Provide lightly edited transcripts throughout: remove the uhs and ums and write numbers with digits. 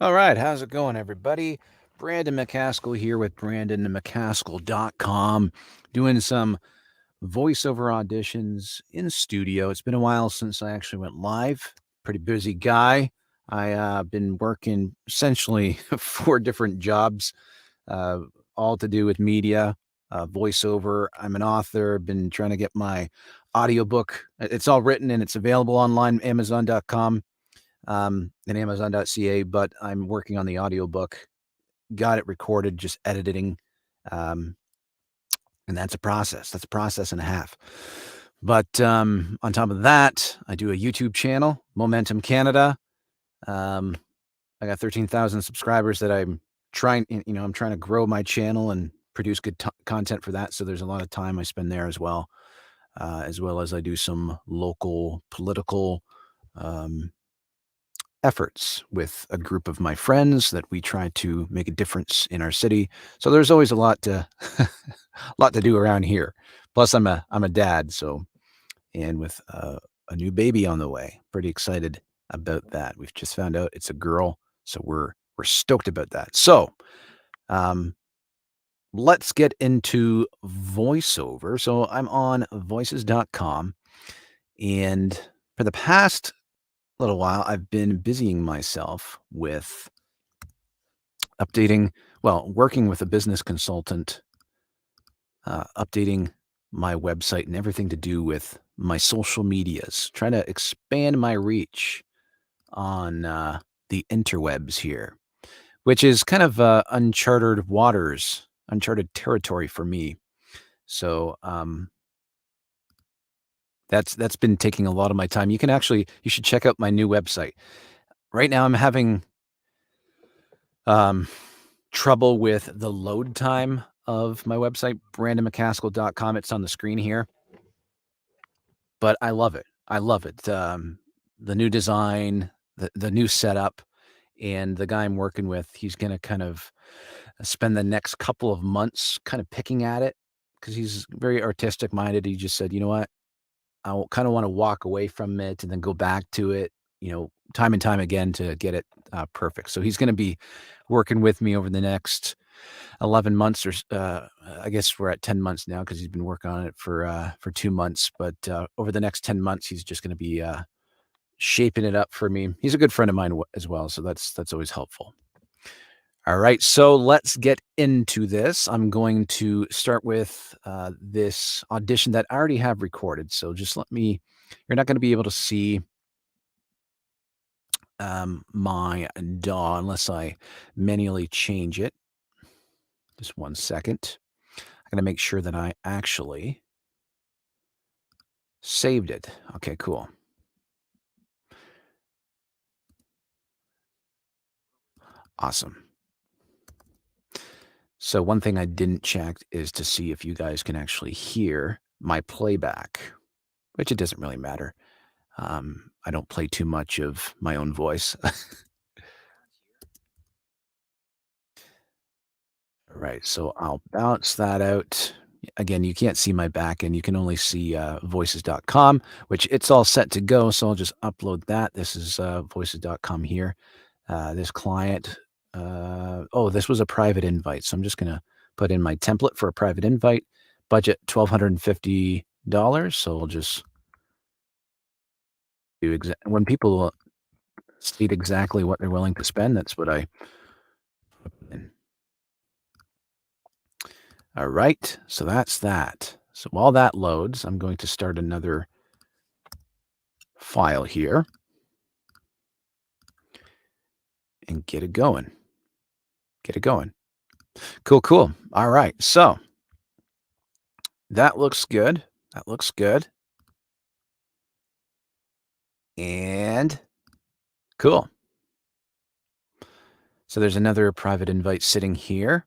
All right, how's it going, everybody? Brandon McCaskill here with BrandonMcCaskill.com, doing some voiceover auditions in studio. It's been a while since I actually went live. Pretty busy guy. I've been working essentially 4 different jobs, uh, all to do with media, voiceover. I'm an author. Been trying to get my audiobook. It's all written and it's available online, Amazon.com and Amazon.ca, but I'm working on the audiobook. Got it recorded, just editing. Um, and that's a process. That's a process and a half. But on top of that, I do a YouTube channel, Momentum Canada. Um, I got 13,000 subscribers that I'm trying to grow my channel and produce good content for that. So there's a lot of time I spend there as well as I do some local political um, efforts with a group of my friends that we try to make a difference in our city. So there's always a lot to lot to do around here. Plus I'm a dad, so and with a new baby on the way. Pretty excited about that. We've just found out it's a girl, so we're stoked about that. So, um let's get into voiceover. So I'm on voices.com, and for the past little while I've been busying myself with working with a business consultant, updating my website and everything to do with my social medias, trying to expand my reach on the interwebs here, which is kind of uncharted waters, uncharted territory for me. So that's been taking a lot of my time. You should check out my new website. Right now, I'm having um, trouble with the load time of my website, brandonmccaskill.com. It's on the screen here, but I love it. I love it. The new design, the new setup, and the guy I'm working with, he's going to kind of spend the next couple of months kind of picking at it because he's very artistic minded. He just said, you know what? I kind of want to walk away from it and then go back to it, time and time again to get it perfect. So he's going to be working with me over the next 11 months I guess we're at 10 months now because he's been working on it for 2 months, but over the next 10 months he's just going to be shaping it up for me. He's a good friend of mine as well, so that's always helpful. All right, so let's get into this. I'm going to start with this audition that I already have recorded. So just you're not going to be able to see my DAW unless I manually change it. Just 1 second. I'm going to make sure that I actually saved it. Okay, cool. Awesome. So one thing I didn't check is to see if you guys can actually hear my playback, which it doesn't really matter. I don't play too much of my own voice. Right, so I'll bounce that out. Again, you can't see my back end, you can only see, voices.com, which it's all set to go, so I'll just upload that. This is, voices.com here. This client, this was a private invite, so I'm just gonna put in my template for a private invite. Budget $1,250, so I'll just do when people state exactly what they're willing to spend, that's what I put in. All right, so that's that. So while that loads, I'm going to start another file here and get it going. Get it going. Cool, cool. All right, so that looks good. That looks good. And cool. So there's another private invite sitting here.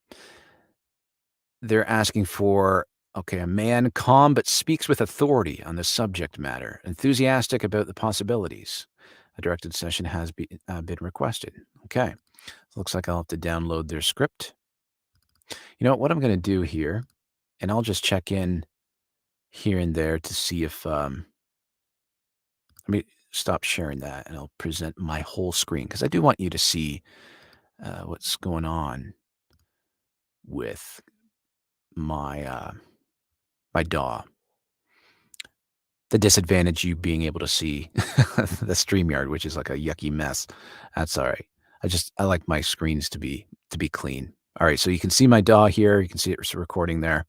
They're asking for, okay, a man calm but speaks with authority on the subject matter, enthusiastic about the possibilities. A directed session has been requested. Okay. Looks like I'll have to download their script. You know what I'm going to do here, and I'll just check in here and there to see if let me stop sharing that and I'll present my whole screen because I do want you to see what's going on with my DAW. The disadvantage you being able to see the StreamYard, which is like a yucky mess. That's all right. I like my screens to be clean. All right, so you can see my DAW here. You can see it's recording there.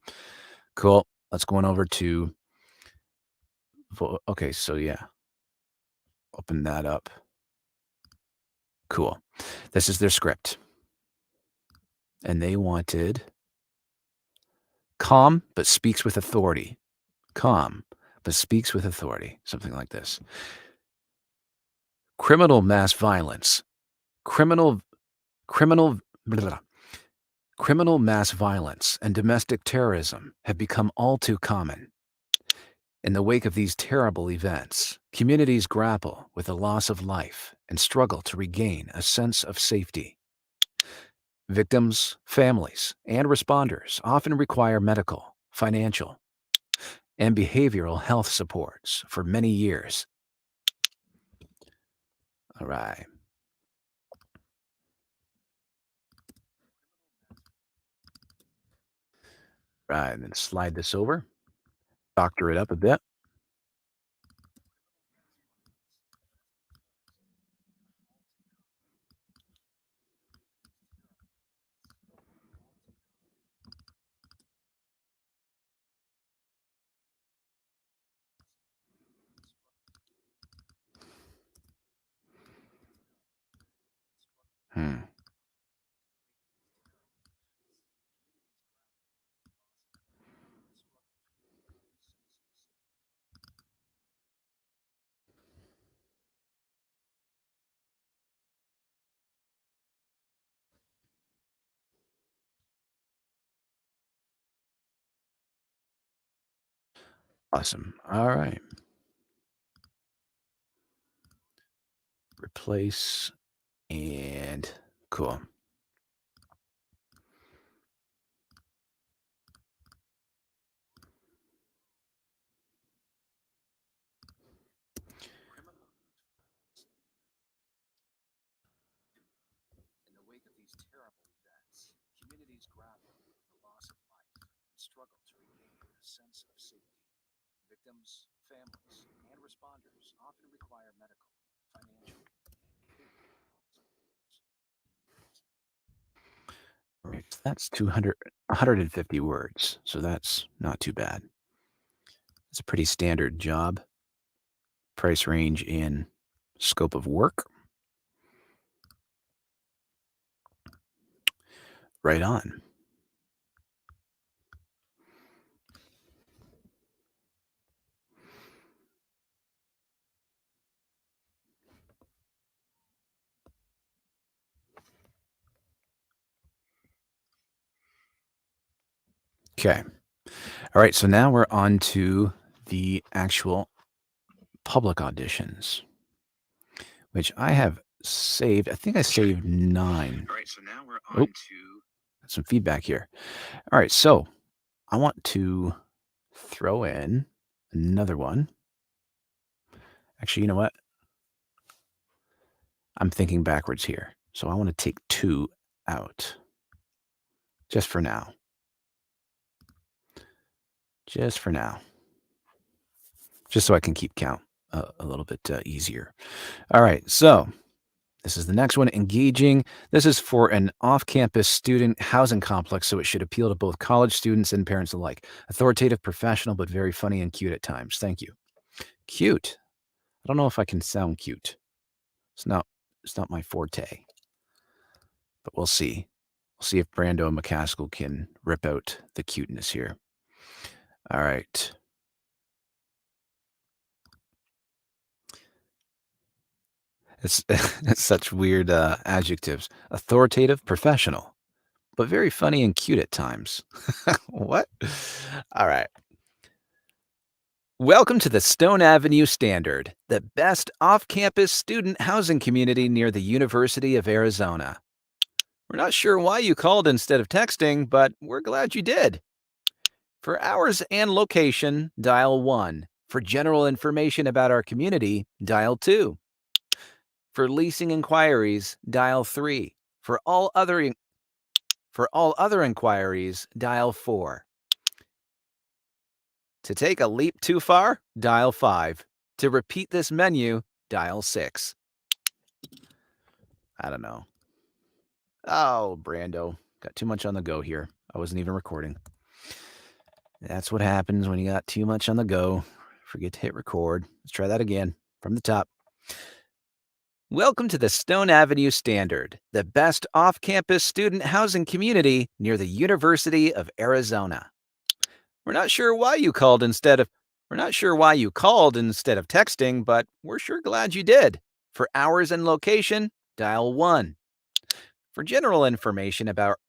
Cool. Let's go on over to okay, so yeah. Open that up. Cool. This is their script. And they wanted calm but speaks with authority. Calm but speaks with authority. Something like this. Criminal mass violence. Criminal criminal blah, blah, blah. Criminal mass violence and domestic terrorism have become all too common. In the wake of these terrible events, communities grapple with the loss of life and struggle to regain a sense of safety. Victims, families, and responders often require medical, financial, and behavioral health supports for many years. All right. Right. And then slide this over, doctor it up a bit. Hmm. Awesome. All right. Replace and cool. In the wake of these terrible events, communities grapple with the loss of life and struggle to regain a sense of safety. Victims, families, and responders often require medical, financial. All right, so that's 150 words, so that's not too bad. It's a pretty standard job. Price range in scope of work. Right on. Okay. All right, so now we're on to the actual public auditions, which I have saved. I think I saved 9. All right, so now we're Oh, on to some feedback here. All right, so I want to throw in another one. Actually, you know what? I'm thinking backwards here. So I want to take 2 out just for now. Just for now. Just so I can keep count a little bit easier. All right, so this is the next one, engaging. This is for an off-campus student housing complex, so it should appeal to both college students and parents alike. Authoritative, professional, but very funny and cute at times. Thank you. Cute. I don't know if I can sound cute. It's not it's not my forte, but we'll see. We'll see if Brando and McCaskill can rip out the cuteness here. All right. It's such weird adjectives. Authoritative, professional, but very funny and cute at times. What? All right. Welcome to the Stone Avenue Standard, the best off-campus student housing community near the University of Arizona. We're not sure why you called instead of texting, but we're glad you did. For hours and location, dial 1. For general information about our community, dial 2. For leasing inquiries, dial 3. For all other inquiries, dial 4. To take a leap too far, dial 5. To repeat this menu, dial 6. I don't know. Oh, Brando. Got too much on the go here. I wasn't even recording. That's what happens when you got too much on the go. Forget to hit record. Let's try that again from the top. Welcome to the Stone Avenue Standard, the best off-campus student housing community near the University of Arizona. We're not sure why you called instead of texting, but we're sure glad you did. For hours and location, dial 1. For general information about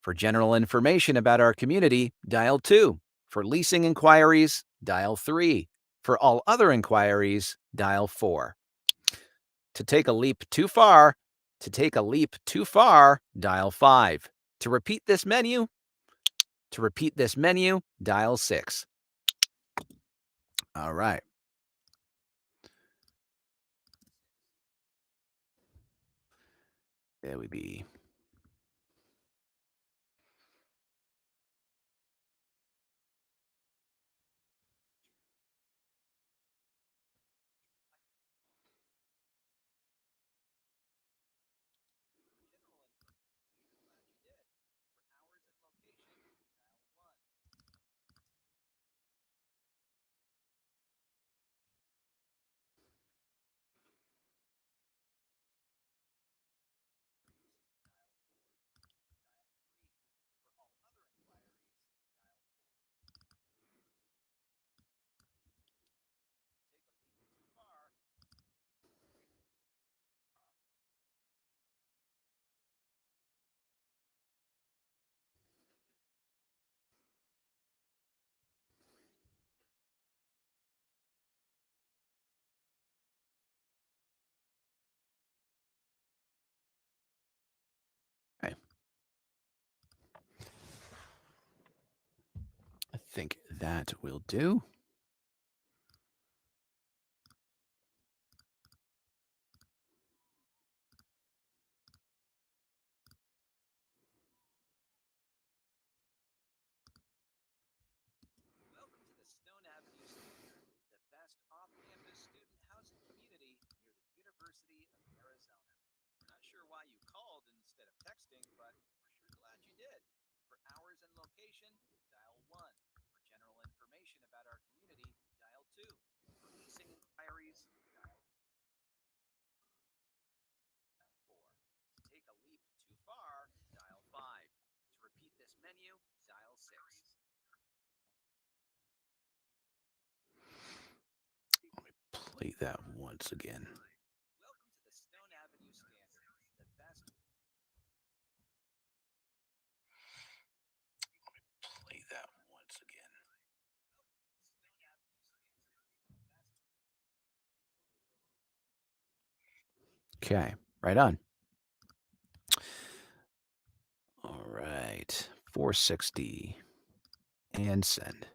our community, dial 2. For leasing inquiries, dial 3. For all other inquiries, dial 4. To take a leap too far, dial 5. To repeat this menu, dial 6. All right. There we be. Okay. I think that will do. Welcome to the Stone Avenue Standard, the best off-campus student housing community near the University of Arizona. We're not sure why you called instead of texting, but we're sure glad you did. For hours and location, dial 1. For general information about our community, dial 2. For leasing inquiries, dial 4. To take a leap too far, dial 5. To repeat this menu, dial 6. Play that once again. Welcome to the Stone Avenue Standard, the best. Play that once again. Okay, right on. All right, 460 and send.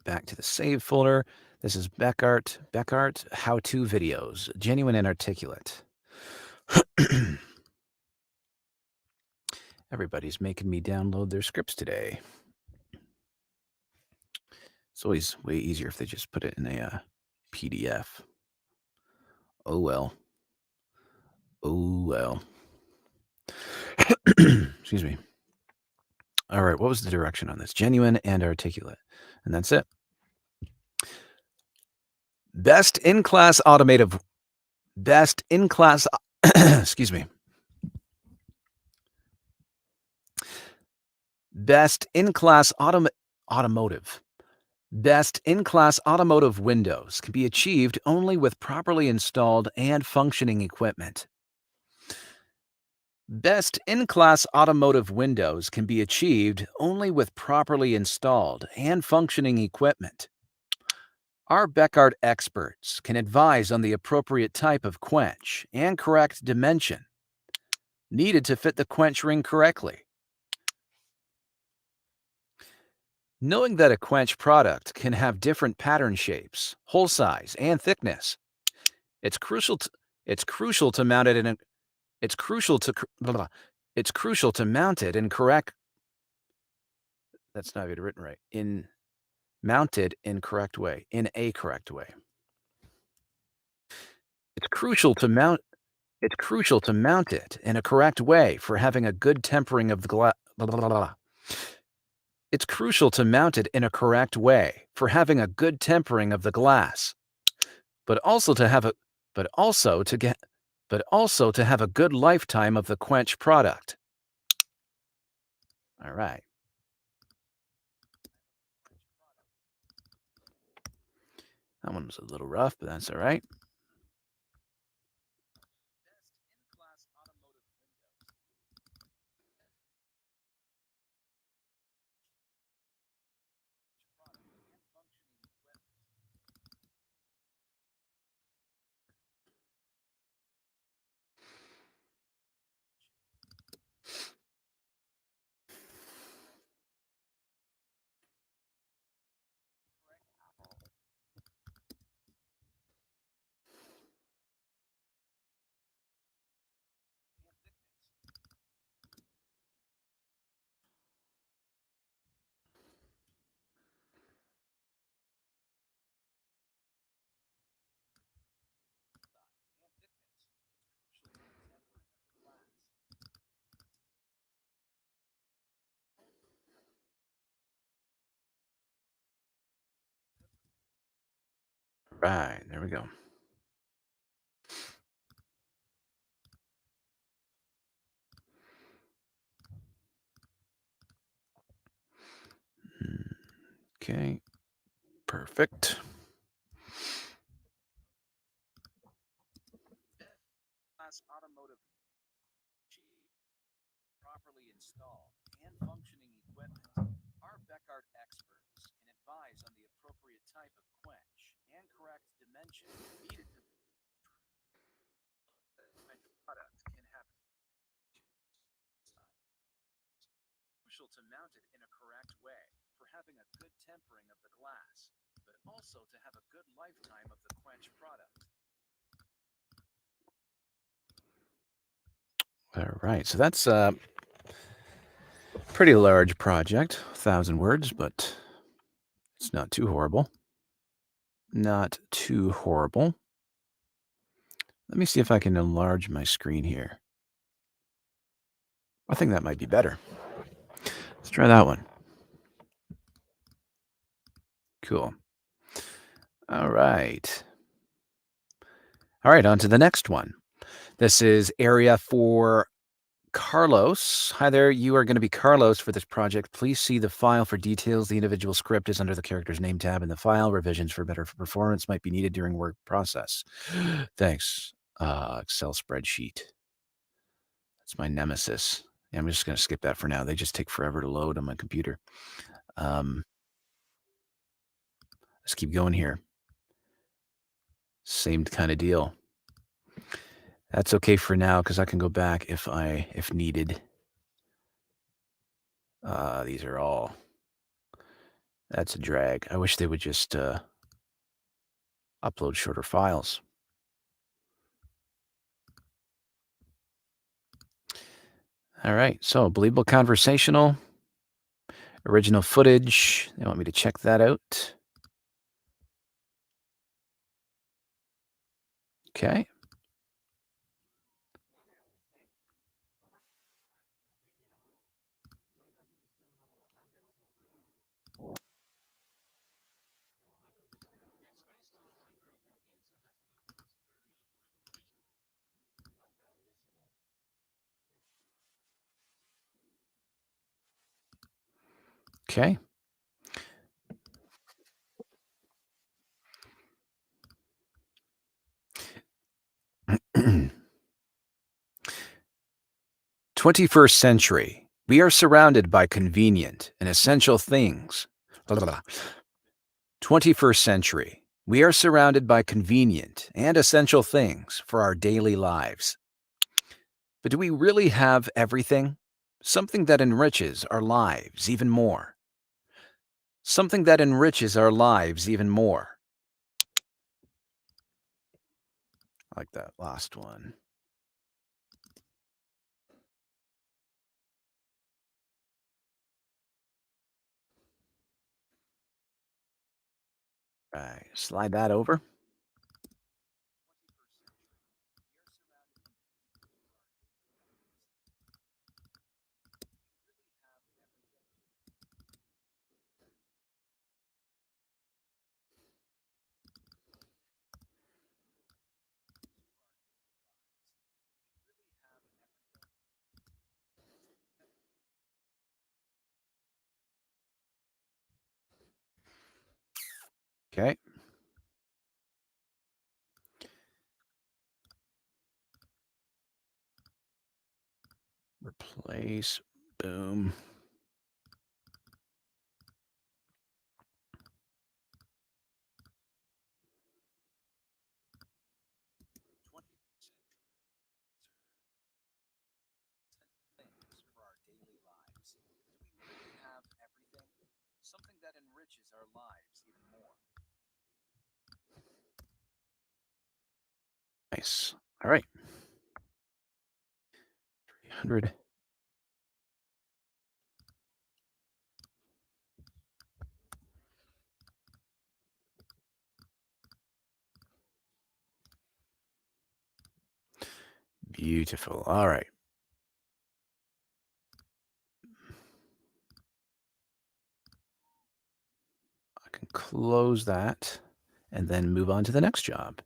Back to the save folder. This is Beckart how-to videos, genuine and articulate. Everybody's making me download their scripts today. It's always way easier if they just put it in a PDF. Oh well. Oh well. Excuse me. All right, what was the direction on this? Genuine and articulate. And that's it. Best in-class excuse me. Best in-class automotive. Best in-class automotive windows can be achieved only with properly installed and functioning equipment. Best in-class automotive windows can be achieved only with properly installed and functioning equipment. Our Beckart experts can advise on the appropriate type of quench and correct dimension. needed to fit the quench ring correctly. Knowing that a quench product can have different pattern shapes, hole size, and thickness, it's crucial to, it's crucial to mount it in a, it's crucial to blah, blah, it's crucial to mount it in correct that's not even written right. In mounted in correct way, in a correct way. It's crucial to mount it's crucial to mount it in a correct way for having a good tempering of the glass. It's crucial to mount it in a correct way for having a good tempering of the glass, but also to have a but also to get but also to have a good lifetime of the quench product. All right. That one was a little rough, but that's all right. Right, there we go. Okay, perfect. Automotive properly installed and functioning equipment, our Beckart experts can advise on the appropriate type of quench and correct dimension needed to quench product can have crucial to mount it in a correct way for having a good tempering of the glass, but also to have a good lifetime of the quench product. All right, so that's a pretty large project, 1,000 words, but it's not too horrible. Not too horrible. Let me see if I can enlarge my screen here. I think that might be better. Let's try that one. Cool. All right. All right, on to the next one. This is area for Carlos. Hi there. You are going to be Carlos for this project. Please see the file for details. The individual script is under the character's name tab in the file. Revisions for better performance might be needed during work process. Thanks. Excel spreadsheet. That's my nemesis. Yeah, I'm just going to skip that for now. They just take forever to load on my computer. Let's keep going here. Same kind of deal. That's okay for now because I can go back if needed. These are all. That's a drag. I wish they would just upload shorter files. All right. So believable conversational, original footage. They want me to check that out. Okay. Okay. "21st century. We are surrounded by convenient and essential things. Blah, blah, blah. 21st century. We are surrounded by convenient and essential things for our daily lives. But do we really have everything? Something that enriches our lives even more. Something that enriches our lives even more. I like that last one. Right. Slide that over. Okay. Replace. Boom. Something that enriches our lives even more. Nice. All right. 300. Beautiful. All right. I can close that and then move on to the next job,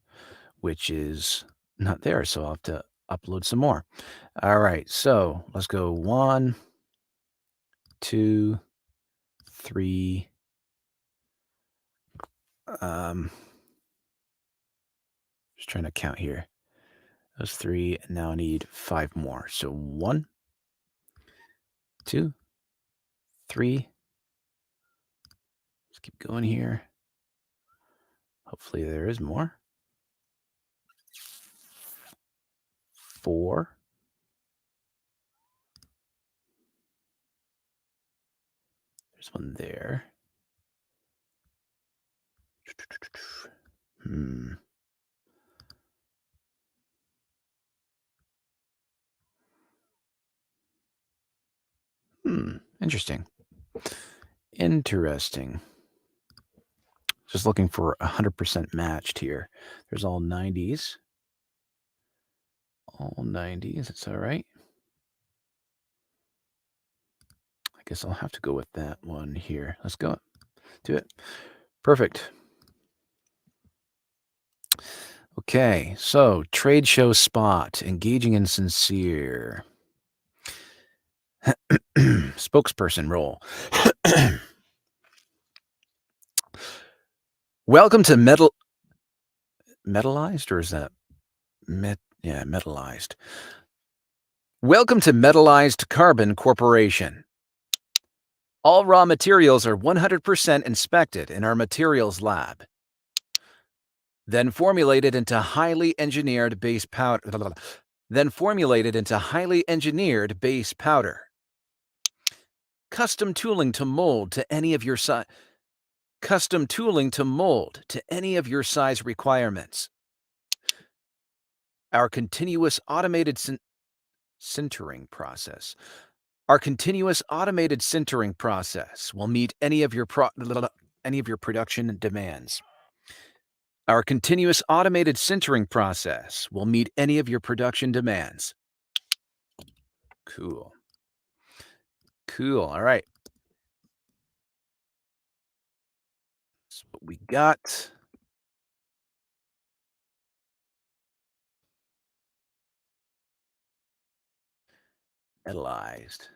which is not there. So I'll have to upload some more. All right. So let's go 1, 2, 3. Just trying to count here. Those 3. And now I need 5 more. So 1, 2, 3. Let's keep going here. Hopefully there is more. 4. There's one there. Hmm. Interesting. Interesting. Just looking for 100% matched here. There's all 90s. All 90s. It's all right. I guess I'll have to go with that one here. Let's go. Do it. Perfect. Okay. So, trade show spot, engaging and sincere. Spokesperson role. Welcome to metallized, or is that metallized? Welcome to Metallized Carbon Corporation. All raw materials are 100% inspected in our materials lab, then formulated into highly engineered base powder. Custom tooling to mold to any of your size. Custom tooling to mold to any of your size requirements. Our continuous automated sintering process. Our continuous automated sintering process will meet any of your production demands. Our continuous automated sintering process will meet any of your production demands. Cool. Cool. All right. That's what we got. Metallized.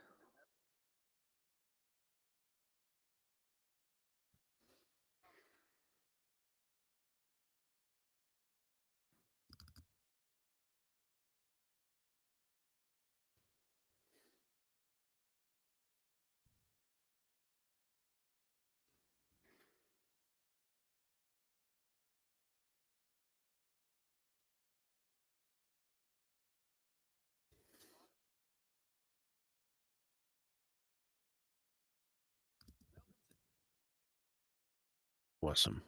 Awesome.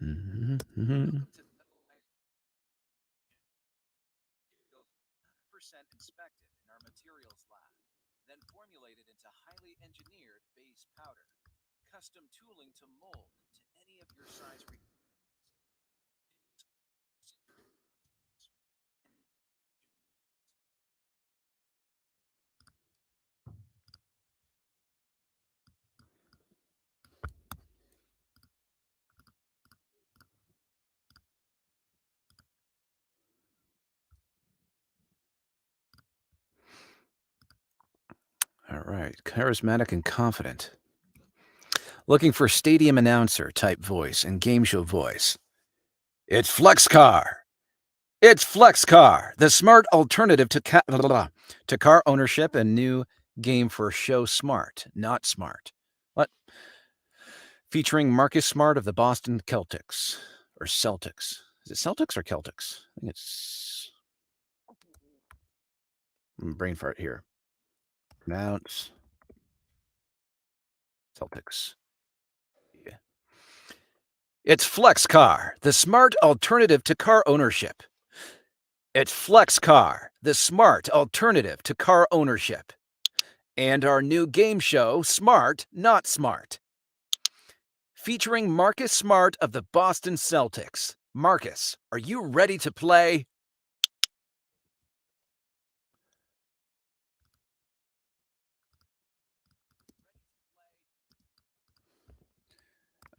Mhm. Percent inspected in our materials lab, then formulated into highly engineered base powder. Custom tooling to mold to any of your size. All right. Charismatic and confident. Looking for stadium announcer type voice and game show voice. It's FlexCar. It's FlexCar, the smart alternative to car ownership and new game for show smart, not smart. What? Featuring Marcus Smart of the Boston Celtics or Celtics. Is it Celtics or Celtics? I think it's brain fart here. Pronounce Celtics. Yeah. It's FlexCar, the smart alternative to car ownership. It's FlexCar, the smart alternative to car ownership. And our new game show, Smart, Not Smart. Featuring Marcus Smart of the Boston Celtics. Marcus, are you ready to play?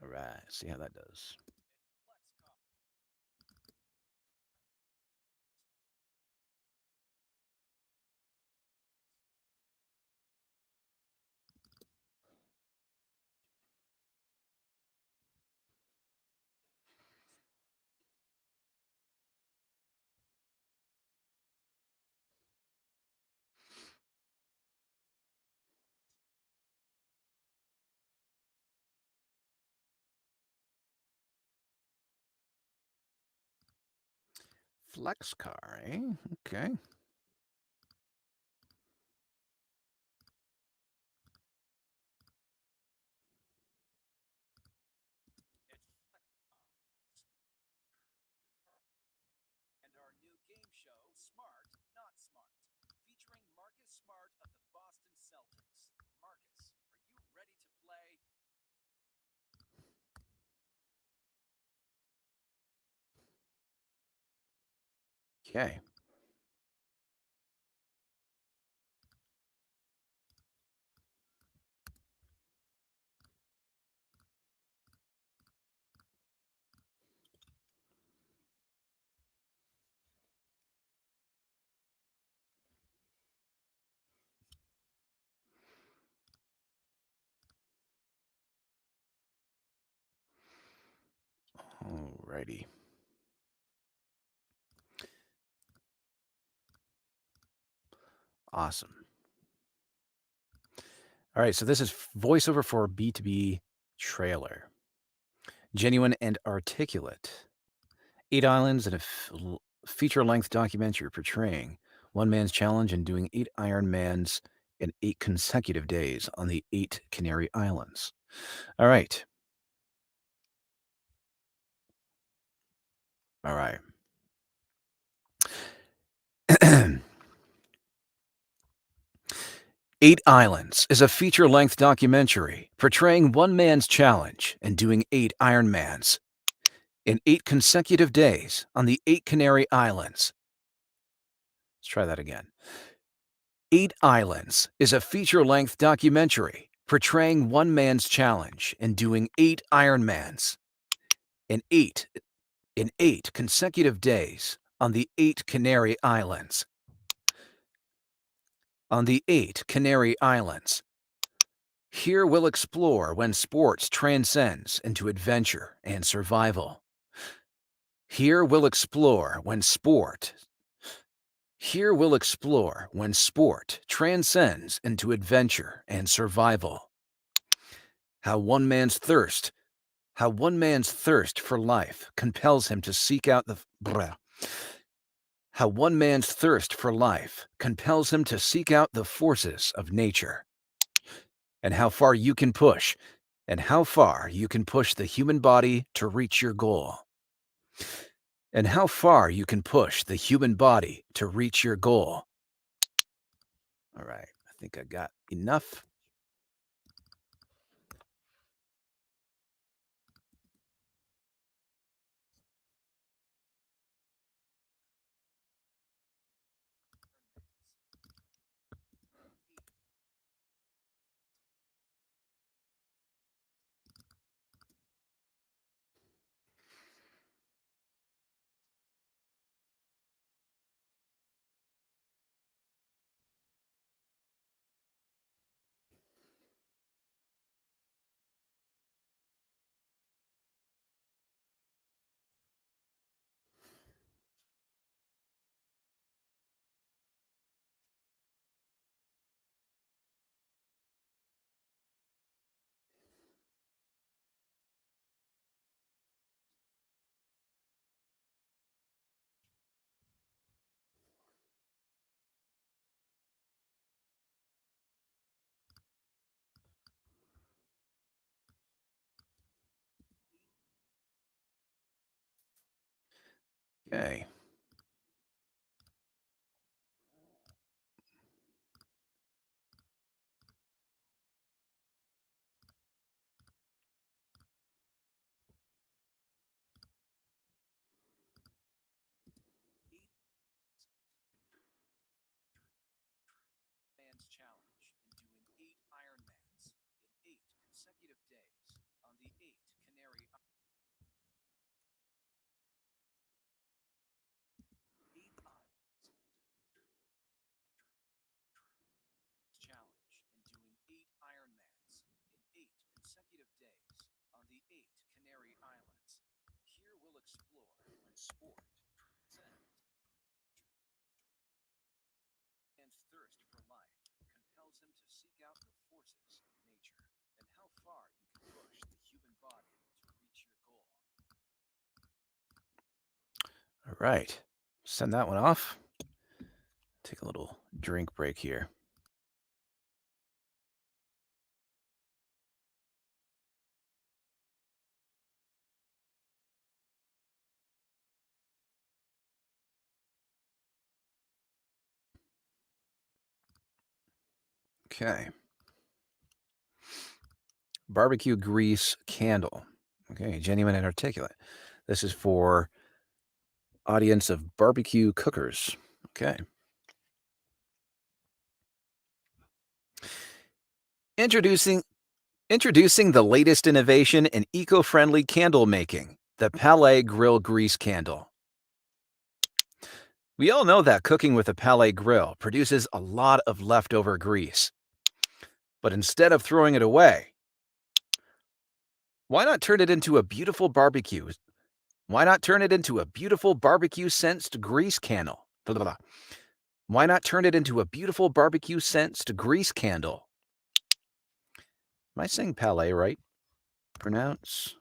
All right, see how that does. FlexCar, eh? Okay. And our new game show, Smart, Not Smart, featuring Marcus Smart of the Boston Celtics. Marcus, are you ready to play? Okay. Alrighty. Awesome. All right, so this is voiceover for B2B trailer. Genuine and articulate. 8 islands and a feature-length documentary portraying one man's challenge and doing 8 Ironmans in 8 consecutive days on the 8 Canary Islands. All right. All right. 8 Islands is a feature-length documentary portraying one man's challenge and doing 8 Ironmans in 8 consecutive days on the 8 Canary Islands. Let's try that again. 8 Islands is a feature-length documentary portraying one man's challenge and doing 8 Ironmans in 8 consecutive days on the 8 Canary Islands. On the 8 Canary Islands. Here we'll explore when sports transcends into adventure and survival. Here we'll explore when sport transcends into adventure and survival. How one man's thirst How one man's thirst for life compels him to seek out the How one man's thirst for life compels him to seek out the forces of nature. And how far you can push, and how far you can push the human body to reach your goal. And how far you can push the human body to reach your goal. All right, I think I got enough. Okay. Man's challenge in doing 8 Ironmans in 8 consecutive days on the 8 challenge in doing 8 Ironmans in 8 consecutive days on the 8 Canary Islands. Here we'll explore when sport man's thirst for life compels him to seek out the forces of nature, and how far you can push the human body to reach your goal. All right, send that one off. Take a little drink break here. Okay. Barbecue grease candle. Okay, genuine and articulate. This is for audience of barbecue cookers. Okay. Introducing the latest innovation in eco-friendly candle making, the Palais Grill Grease Candle. We all know that cooking with a Palais grill produces a lot of leftover grease. But instead of throwing it away, why not turn it into a beautiful barbecue? Why not turn it into a beautiful barbecue-sensed grease candle? Blah, blah, blah. Why not turn it into a beautiful barbecue-sensed grease candle? Am I saying Palais right? Pronounce.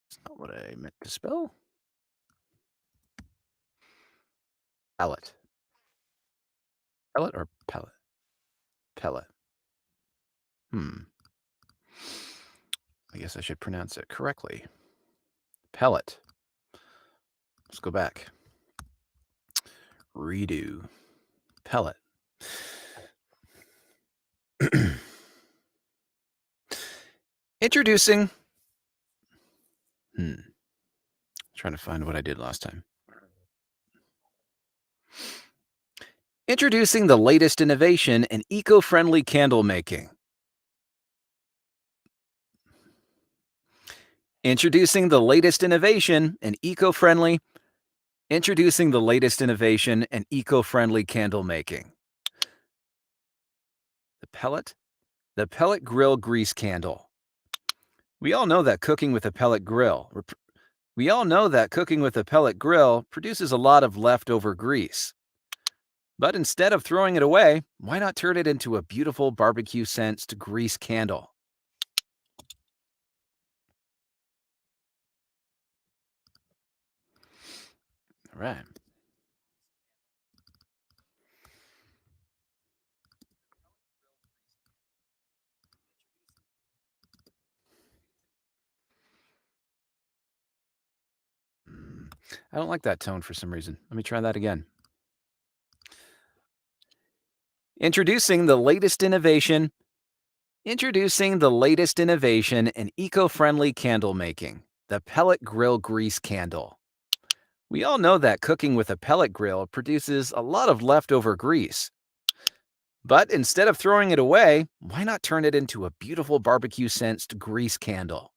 That's not what I meant to spell. Pellet. Pellet or pellet? Pellet. I guess I should pronounce it correctly. Pellet. Let's go back. Redo. Pellet. Introducing. Trying to find what I did last time. Introducing the latest innovation in eco-friendly candle making. Introducing the latest innovation in eco-friendly candle making. The pellet grill grease candle. We all know that cooking with a pellet grill produces a lot of leftover grease. But instead of throwing it away, why not turn it into a beautiful barbecue sensed grease candle? Right. I don't like that tone for some reason. Let me try that again. Introducing the latest innovation. Introducing the latest innovation in eco-friendly candle making, the pellet grill grease candle. We all know that cooking with a pellet grill produces a lot of leftover grease. But instead of throwing it away, why not turn it into a beautiful barbecue sensed grease candle?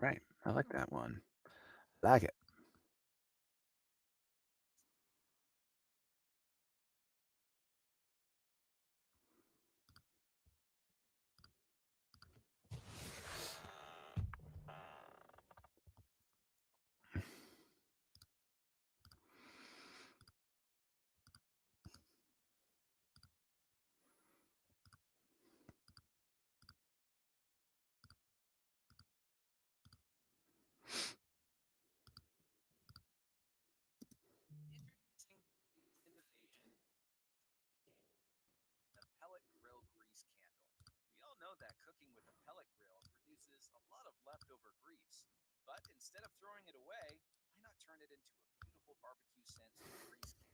Right. I like that one. Like it. The pellet grill grease candle. We all know that cooking with a pellet grill produces a lot of leftover grease. But instead of throwing it away, why not turn it into a beautiful barbecue sensed grease candle?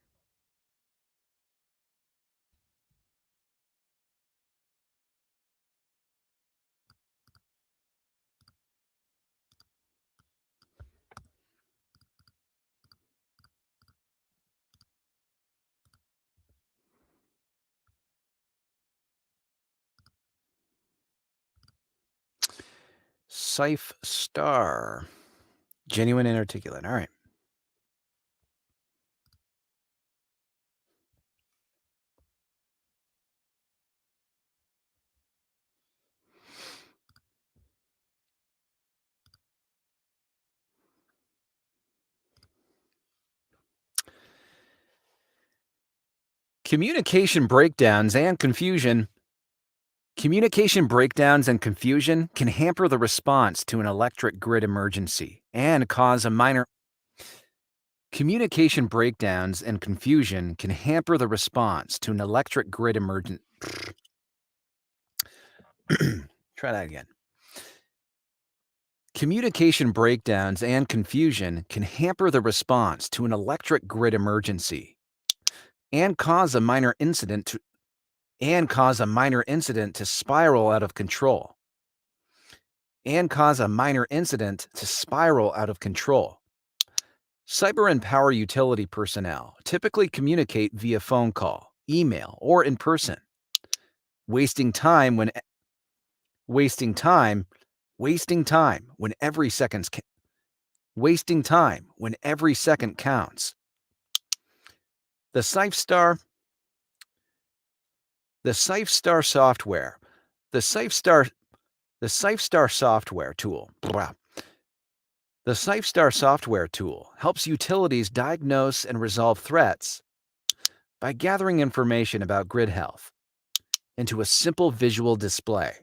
Sife Star. Genuine and articulate. All right. Communication breakdowns and confusion. Communication breakdowns and confusion can hamper the response to an electric grid emergency and cause a minor communication breakdowns and confusion can hamper the response to an electric grid emergency. Try that again. Communication breakdowns and confusion can hamper the response to an electric grid emergency and cause a minor incident to spiral out of control. And cause a minor incident to spiral out of control. Cyber and power utility personnel typically communicate via phone call, email, or in person, wasting time when wasting time, wasting time when every second's wasting time when every second counts. The SafeStar, the SafeStar software, the SafeStar, the SafeStar software tool. Blah. The SafeStar software tool helps utilities diagnose and resolve threats by gathering information about grid health into a simple visual display.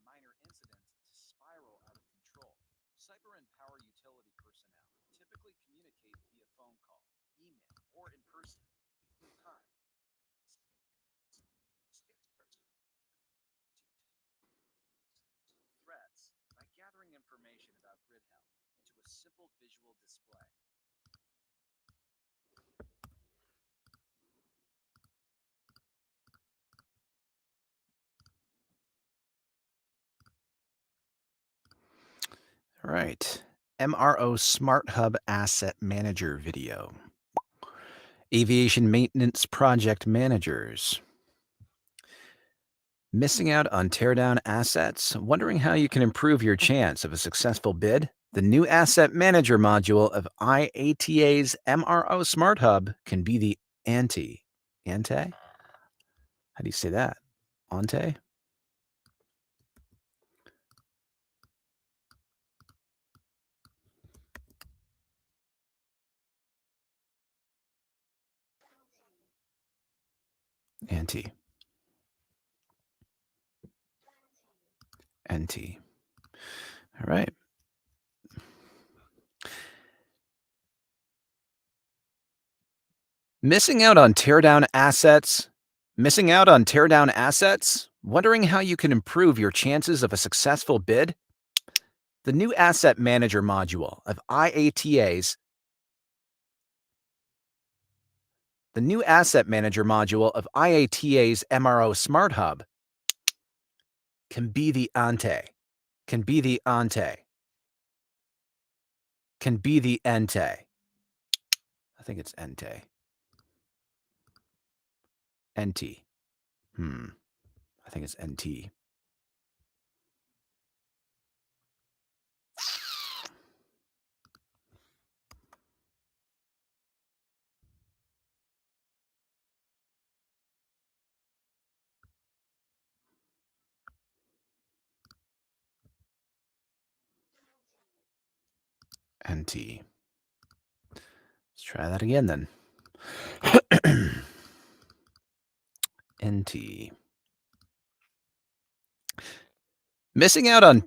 minor incident to spiral out of control. Cyber and power utility personnel typically communicate via phone call, email, or in person. Time. Threats by gathering information about grid health into a simple visual display. All right. MRO Smart Hub Asset Manager video. Aviation maintenance project managers. Missing out on teardown assets? Wondering how you can improve your chance of a successful bid? The new Asset Manager module of IATA's MRO Smart Hub can be the ante. Ante? How do you say that? Ante? Ante. Ante. All right. Missing out on teardown assets? Missing out on teardown assets? Wondering how you can improve your chances of a successful bid? The new Asset Manager module of IATA's The new Asset Manager module of IATA's MRO Smart Hub can be the ante. Can be the ante. Can be the ente. I think it's ente. Enti. I think it's NT. NT. Let's try that again then. NT. Missing out on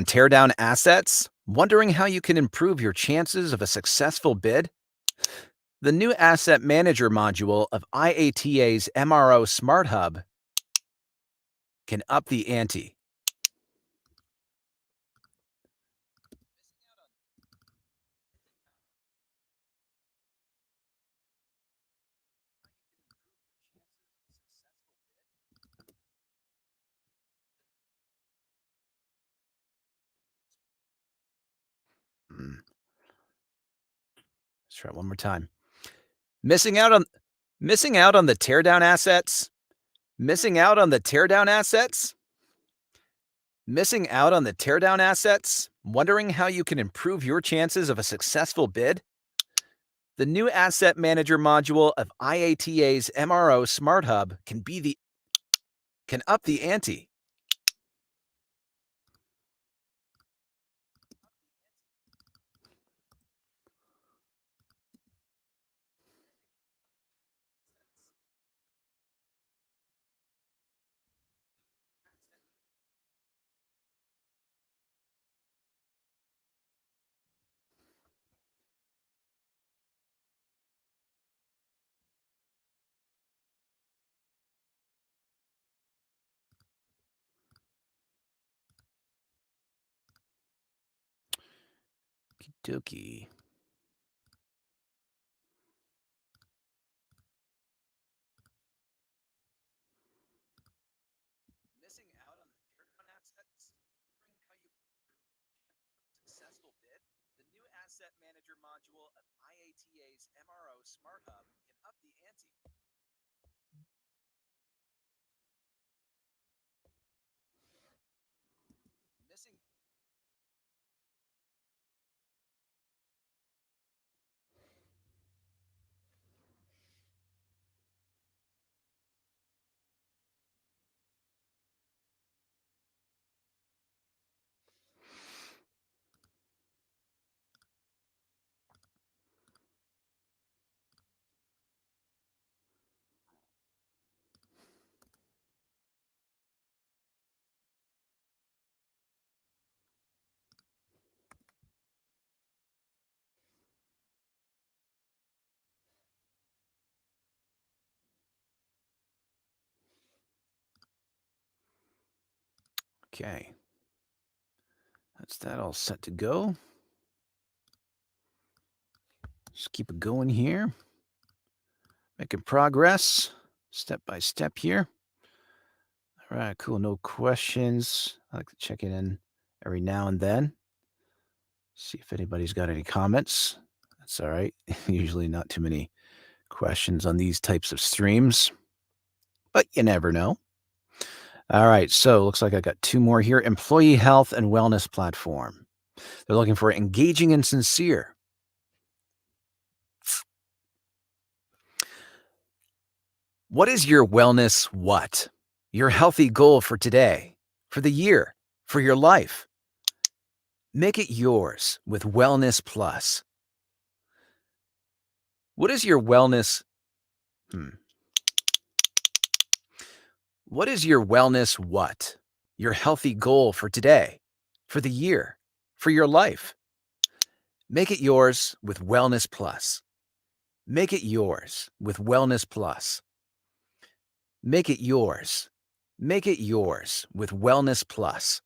teardown assets? Wondering how you can improve your chances of a successful bid? The new Asset Manager module of IATA's MRO Smart Hub can up the ante. Let's try it one more time. Missing out on the teardown assets? Missing out on the teardown assets? Missing out on the teardown assets? Wondering how you can improve your chances of a successful bid? The new Asset Manager module of IATA's MRO Smart Hub can up the ante. Dookie. Missing out on the teardown assets? Wondering how you successful bid? The new Asset Manager module of IATA's MRO Smart Hub can up the ante. Missing Okay. That's that all set to go. Just keep it going here. Making progress step by step here. All right, cool. No questions. I like to check it in every now and then. See if anybody's got any comments. That's all right. Usually not too many questions on these types of streams, but you never know. All right, so looks like I got two more here. Employee health and wellness platform. They're looking for engaging and sincere. What is your wellness what? Your healthy goal for today, for the year, for your life. Make it yours with Wellness Plus. What is your wellness? What is your wellness what? Your healthy goal for today, for the year, for your life. Make it yours with Wellness Plus. Make it yours with Wellness Plus. Make it yours. Make it yours with Wellness Plus.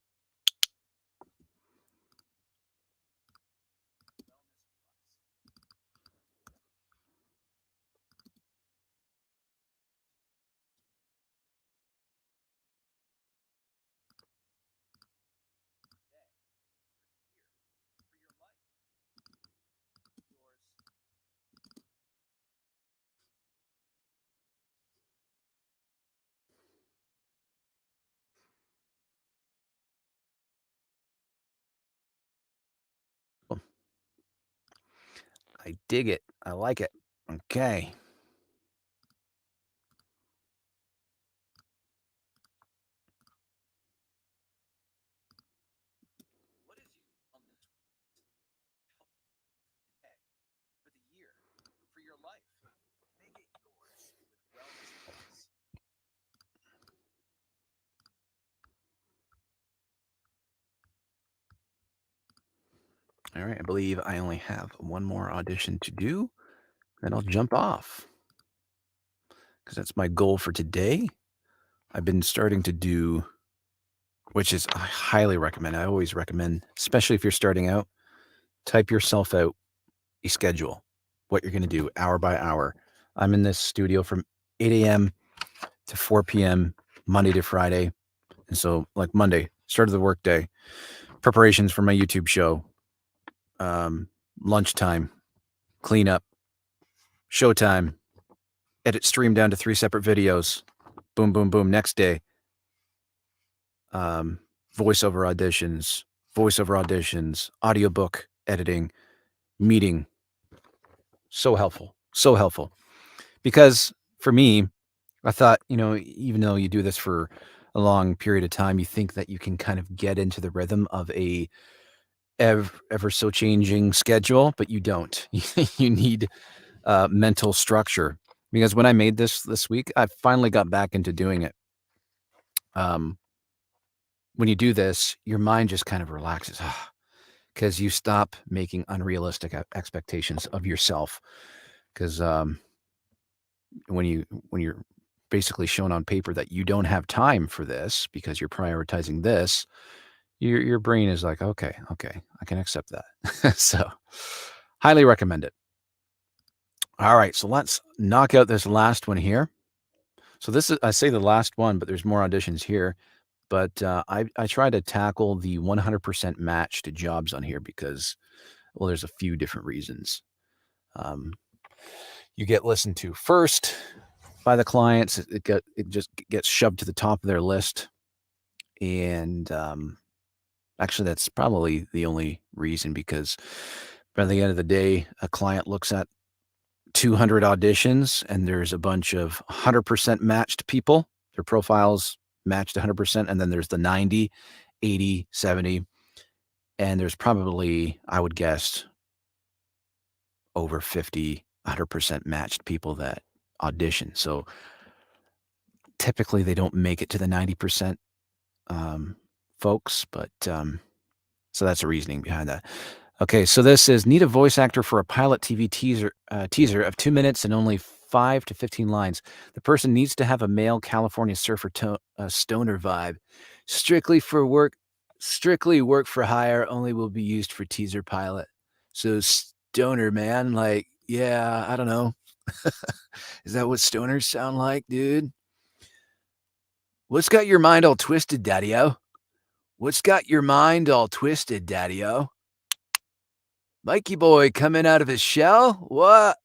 I dig it. I like it. Okay. What is your wellness for the year, for your life? Make it yours with Wellness Plus. All right, I believe I only have one more audition to do, then I'll jump off because that's my goal for today. I've been starting to do, which is I highly recommend. I always recommend, especially if you're starting out, type yourself out a schedule, what you're going to do hour by hour. I'm in this studio from 8 a.m. to 4 p.m. Monday to Friday. And so, like Monday, start of the workday, preparations for my YouTube show, lunchtime, cleanup, showtime, edit stream down to 3 separate videos. Boom, boom, boom. Next day, voiceover auditions, audiobook editing, meeting. So helpful. So helpful. Because for me, I thought, even though you do this for a long period of time, you think that you can kind of get into the rhythm of a ever so changing schedule, but you don't. You need mental structure. Because when I made this week, I finally got back into doing it. When you do this, your mind just kind of relaxes because you stop making unrealistic expectations of yourself. Because when you're basically shown on paper that you don't have time for this because you're prioritizing this, your brain is like, okay, I can accept that. So highly recommend it. All right, so let's knock out this last one here. So this is, I say the last one, but there's more auditions here. But I try to tackle the 100% match to jobs on here because, well, there's a few different reasons. You get listened to first by the clients. It just gets shoved to the top of their list. And actually, that's probably the only reason because by the end of the day, a client looks at 200 auditions and there's a bunch of 100% matched people. Their profiles matched 100%. And then there's the 90, 80, 70. And there's probably, I would guess, over 50, 100% matched people that audition. So typically they don't make it to the 90% folks, but so that's the reasoning behind that. Okay, so this is need a voice actor for a pilot TV teaser of 2 minutes and only 5 to 15 lines. The person needs to have a male California surfer stoner vibe. Strictly for work strictly work for hire, only will be used for teaser pilot. So stoner man, like, yeah, I don't know. Is that what stoners sound like, dude? What's got your mind all twisted, daddy-o? What's got your mind all twisted, daddy-o? Mikey boy coming out of his shell? What?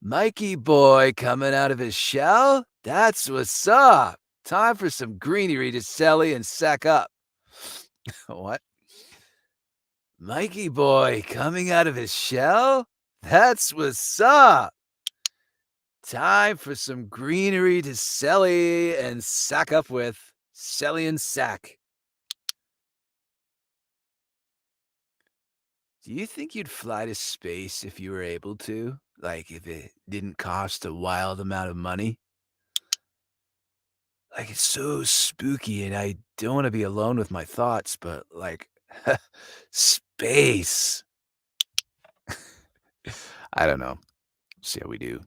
Mikey boy coming out of his shell? That's what's up. Time for some greenery to Sally and sack up. What? Mikey boy coming out of his shell? That's what's up. Time for some greenery to Sally and sack up with. Sally and sack. Do you think you'd fly to space if you were able to? Like, if it didn't cost a wild amount of money? Like, it's so spooky, and I don't wanna be alone with my thoughts, but, like, space. I don't know. See how we do.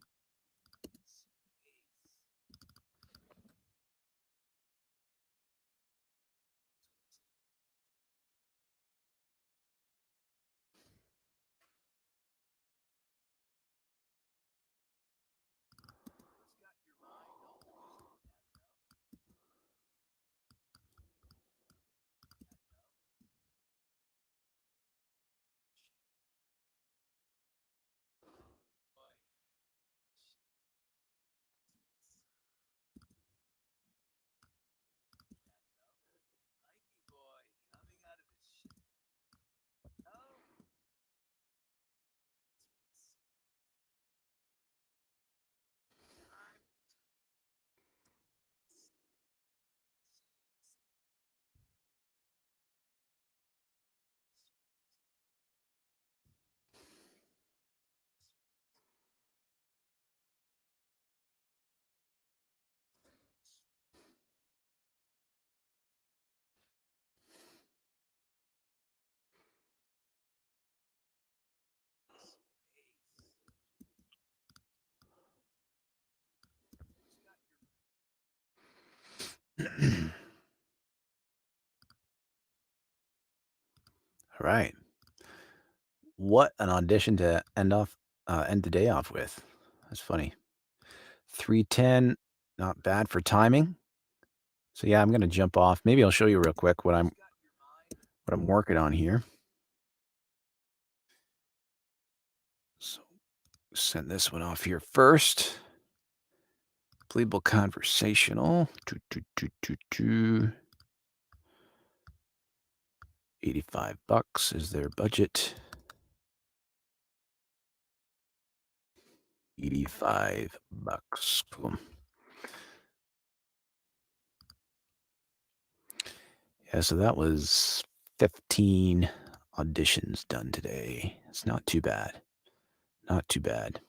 Alright. What an audition to end the day off with. That's funny. 3:10, not bad for timing. So, yeah, I'm gonna jump off. Maybe I'll show you real quick what I'm working on here. So, send this one off here first. Believable conversational. 85 bucks is their budget. 85 bucks. Cool. Yeah, so that was 15 auditions done today. It's not too bad. Not too bad.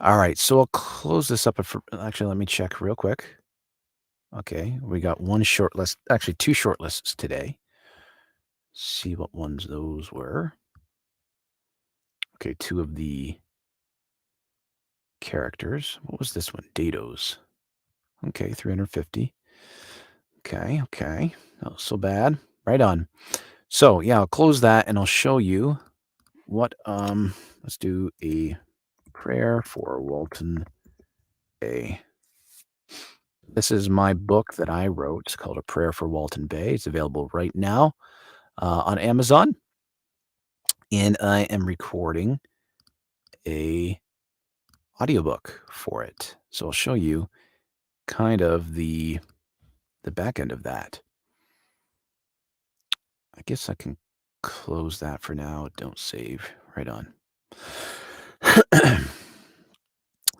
All right, so I'll close this up. Actually, let me check real quick. Okay, we got one short list, actually two short lists today. See what ones those were. Okay, two of the characters. What was this one? Dados. Okay, 350. Okay, okay. Not so bad. Right on. So yeah, I'll close that and I'll show you what let's do a prayer for Walton Bay. This is my book that I wrote. It's called A Prayer for Walton Bay. It's available right now on Amazon. And I am recording a audiobook for it. So I'll show you kind of the back end of that. I guess I can close that for now. Don't save. Right on.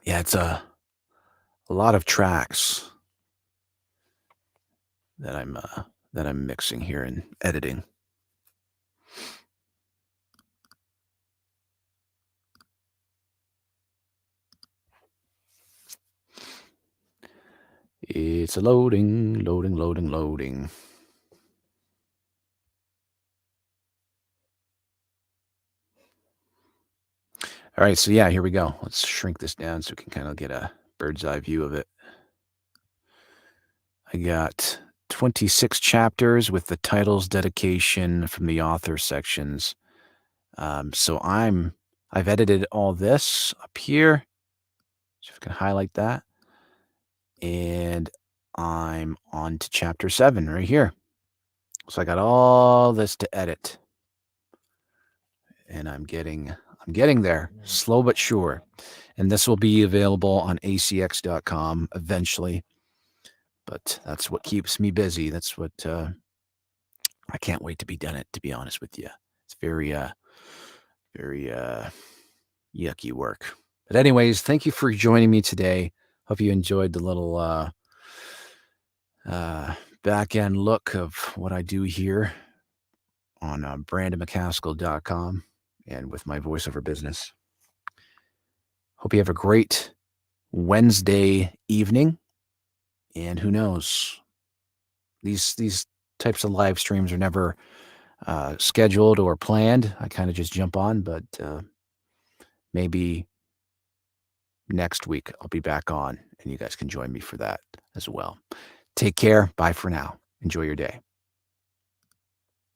Yeah, it's a lot of tracks that I'm mixing here and editing. It's loading, loading, loading, loading. All right, so yeah, here we go. Let's shrink this down so we can kind of get a bird's eye view of it. I got 26 chapters with the titles, dedication from the author sections. So I've edited all this up here. So if I can highlight that. And I'm on to chapter 7 right here. So I got all this to edit. And I'm getting there, slow but sure. And this will be available on acx.com eventually. But that's what keeps me busy. That's what I can't wait to be done it, to be honest with you. It's very yucky work. But anyways, thank you for joining me today. Hope you enjoyed the little back end look of what I do here on brandonmccaskill.com and with my voiceover business. Hope you have a great Wednesday evening. And who knows? These types of live streams are never scheduled or planned. I kind of just jump on, but maybe next week I'll be back on and you guys can join me for that as well. Take care. Bye for now. Enjoy your day.